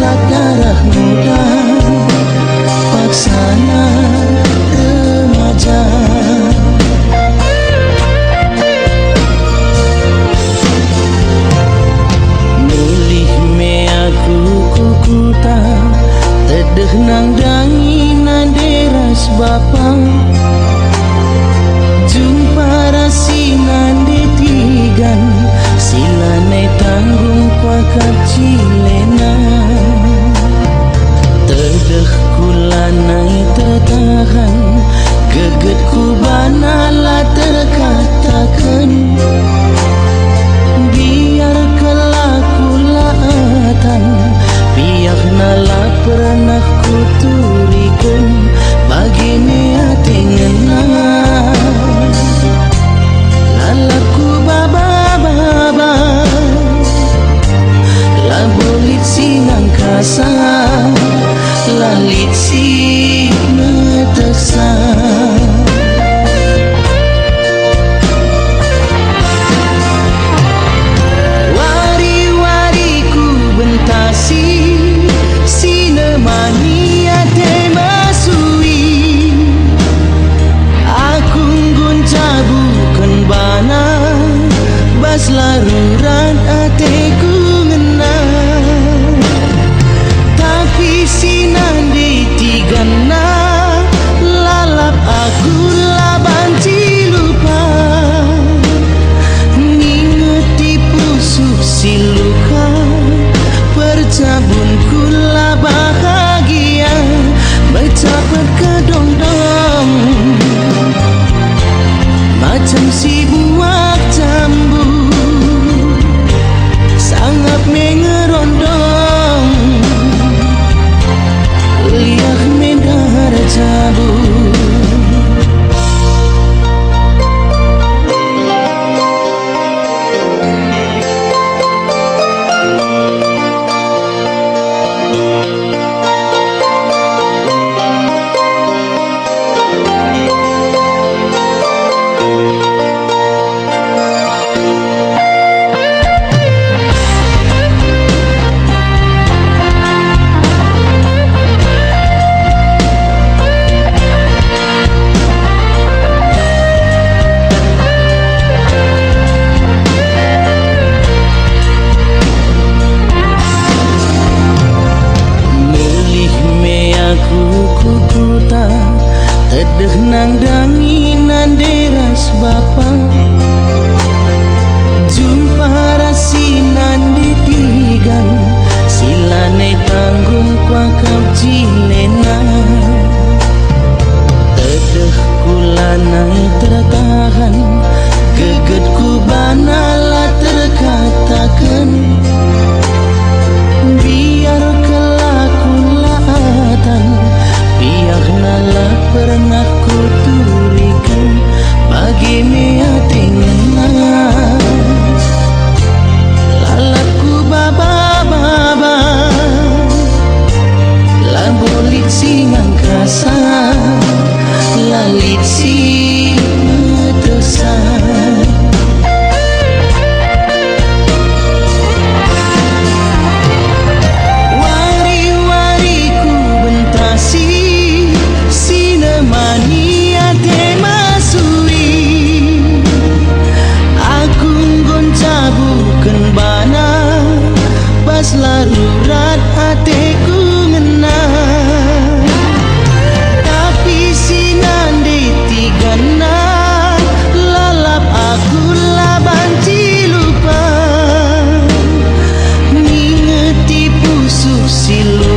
gelak darah muda, paksana remaja. Mulih me aku kukuta, tedeh nang dangi nanderas bapa. Jumpa rasi nande tigan, silane tanggung pakak cilena. Tedeh kulanai tertahan, geget kubana la terkatakan. Biar kelaku laatan, pihak nala pernah kuturikan, bagini hati ngenang. Lalaku baba-baba, la bolit sinang kasa, lalit si metesa. Wari-wari ku bentasi, sinemani ate masui. Aku gunca bukan bana, bas laruran ateku ngena. Tapi sinandi tigana, lalap aku labanci lupa. Ngingeti pusuk si luka, percabun kula bahagia, mencapat kedong-dong. Macam si buah jambu, sangat mengerondong. Lihat mendar jabu. Kukuta, tedeh nang dangi nanderas bapa. Jumpa rasi nandi tigan, silane tanggung pakap cilena. Tedeh kulanai tertahan, geget kubana la terkatakan. Biar kelaku laatan, pihak nala pernah kuturikan, bagi hati ngenang. Lalapku baba-baba, la bolit singang kasa, lalit si metesa. Larurat hatiku ngena. Tapi sinandi tigana, lalap aku labanci lupa. Ngingeti pusuk silu